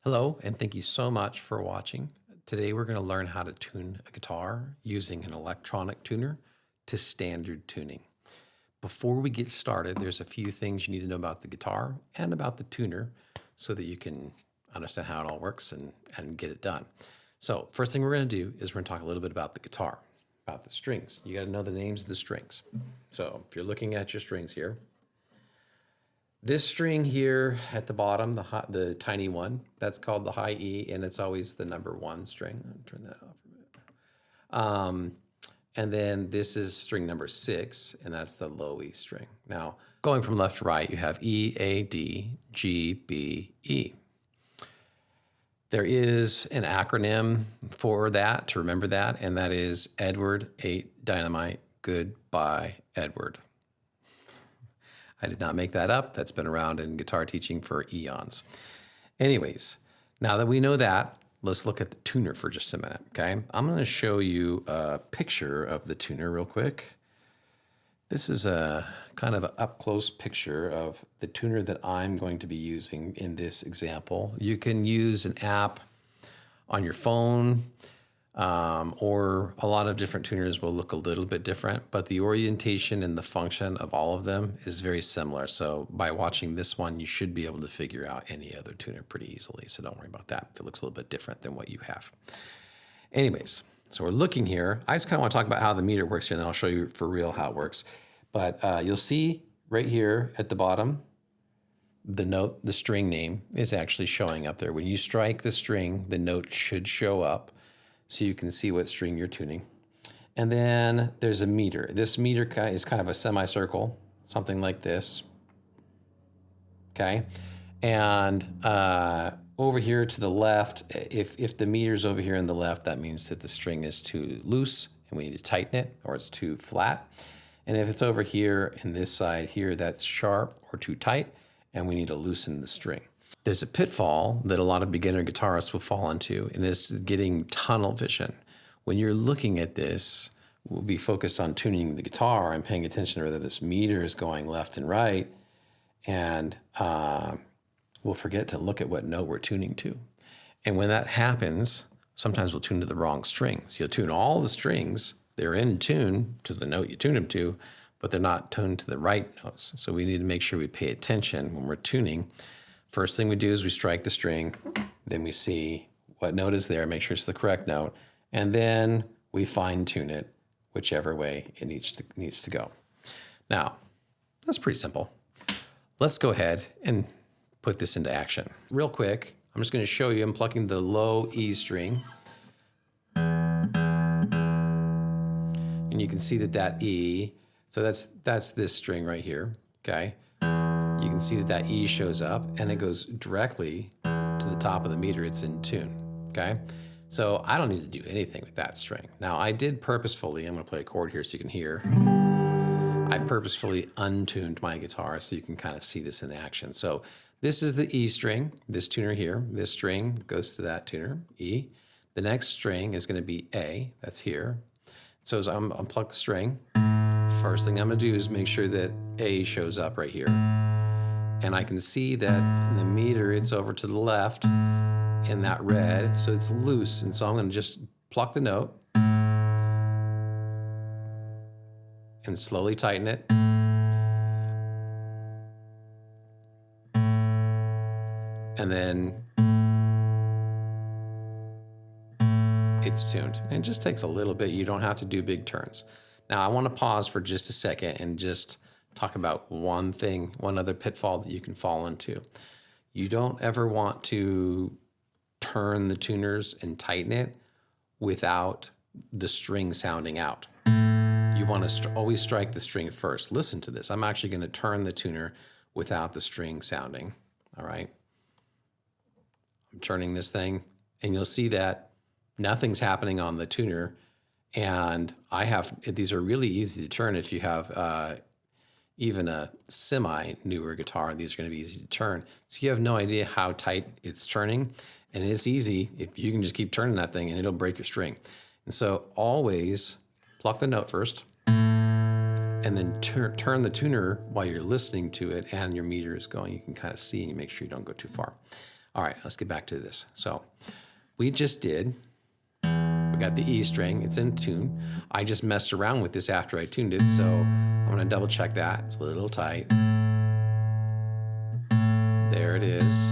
Hello, and thank you so much for watching. Today we're going to learn how to tune a guitar using an electronic tuner to standard tuning. Before we get started, there's a few things you need to know about the guitar and about the tuner so that you can understand how it all works and get it done. So first thing we're going to do is we're going to talk a little bit about the guitar, about the strings. You got to know the names of the strings. So if you're looking at your strings here, this string here at the bottom, the tiny one, that's called the high E, and it's always the number 1 string. I'll turn that off a minute. And then this is string number 6, and that's the low E string. Now, going from left to right, you have E, A, D, G, B, E. There is an acronym for that, to remember that, and that is Edward 8 Dynamite, Goodbye, Edward. I did not make that up. That's been around in guitar teaching for eons. Anyways, now that we know that, let's look at the tuner for just a minute, okay? I'm going to show you a picture of the tuner real quick. This is a kind of an up-close picture of the tuner that I'm going to be using in this example. You can use an app on your phone, or a lot of different tuners will look a little bit different, but the orientation and the function of all of them is very similar. So by watching this one, you should be able to figure out any other tuner pretty easily. So don't worry about that if it looks a little bit different than what you have. Anyways, so we're looking here. I just kind of want to talk about how the meter works here, and then I'll show you for real how it works. But you'll see right here at the bottom, the note, the string name is actually showing up there. When you strike the string, the note should show up, so you can see what string you're tuning. And then there's a meter. This meter is kind of a semicircle, something like this, okay? And over here to the left, if the meter's over here on the left, that means that the string is too loose and we need to tighten it, or it's too flat. And if it's over here in this side here, that's sharp or too tight, and we need to loosen the string. There's a pitfall that a lot of beginner guitarists will fall into, and it's getting tunnel vision. When you're looking at this, we'll be focused on tuning the guitar and paying attention to whether this meter is going left and right, and we'll forget to look at what note we're tuning to. And when that happens, sometimes we'll tune to the wrong strings. You'll tune all the strings, they're in tune to the note you tune them to, but they're not tuned to the right notes. So we need to make sure we pay attention when we're tuning. First thing we do is we strike the string, then we see what note is there, make sure it's the correct note, and then we fine tune it whichever way it needs to go. Now, that's pretty simple. Let's go ahead and put this into action. Real quick, I'm just going to show you, I'm plucking the low E string. And you can see that E, so that's this string right here, okay? You can see that E shows up and it goes directly to the top of the meter. It's in tune, okay? So I don't need to do anything with that string. Now I did purposefully, I'm gonna play a chord here so you can hear. I purposefully untuned my guitar so you can kind of see this in action. So this is the E string, this tuner here. This string goes to that tuner, E. The next string is gonna be A, that's here. So as I'm unplug the string, first thing I'm gonna do is make sure that A shows up right here. And I can see that in the meter, it's over to the left in that red, so it's loose. And so I'm gonna just pluck the note and slowly tighten it. And then it's tuned. And it just takes a little bit. You don't have to do big turns. Now I wanna pause for just a second and just talk about one thing, one other pitfall that you can fall into. You don't ever want to turn the tuners and tighten it without the string sounding out. You want to always strike the string first. Listen to this. I'm actually going to turn the tuner without the string sounding, all right? I'm turning this thing, and you'll see that nothing's happening on the tuner, and these are really easy to turn if you have even a semi-newer guitar. These are going to be easy to turn. So you have no idea how tight it's turning, and it's easy if you can just keep turning that thing and it'll break your string. And so always pluck the note first, and then turn the tuner while you're listening to it and your meter is going. You can kind of see and you make sure you don't go too far. All right, let's get back to this. So we just did, we got the E string, it's in tune. I just messed around with this after I tuned it, so I'm gonna double check that. It's a little tight. There it is.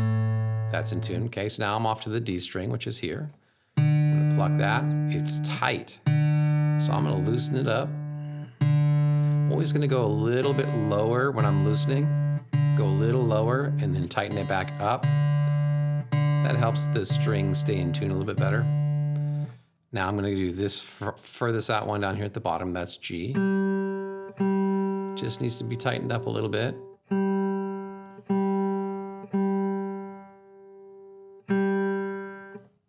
That's in tune. Okay, so now I'm off to the D string, which is here. I'm gonna pluck that. It's tight. So I'm gonna loosen it up. I'm always gonna go a little bit lower when I'm loosening. Go a little lower and then tighten it back up. That helps the string stay in tune a little bit better. Now I'm gonna do this furthest out one down here at the bottom, that's G. Just needs to be tightened up a little bit.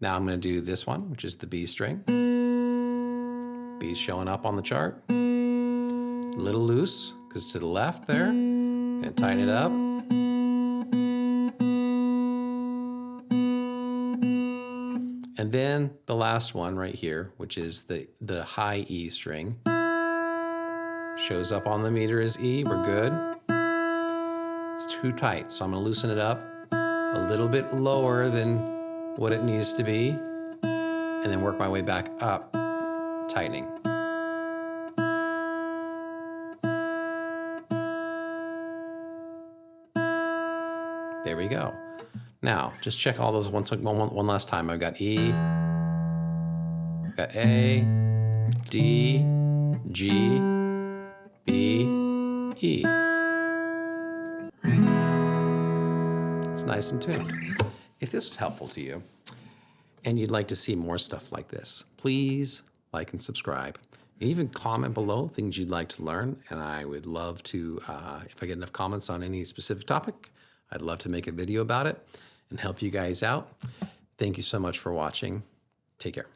Now I'm gonna do this one, which is the B string. B's showing up on the chart. A little loose, because it's to the left there. Gonna tighten it up. And then the last one right here, which is the high E string. Shows up on the meter as E, we're good. It's too tight, so I'm gonna loosen it up a little bit lower than what it needs to be, and then work my way back up, tightening. There we go. Now, just check all those one last time. I've got E, got A, D, G, B, E. It's nice and tuned. If this was helpful to you and you'd like to see more stuff like this, please like and subscribe. And even comment below things you'd like to learn, and I would love to, if I get enough comments on any specific topic, I'd love to make a video about it and help you guys out. Thank you so much for watching. Take care.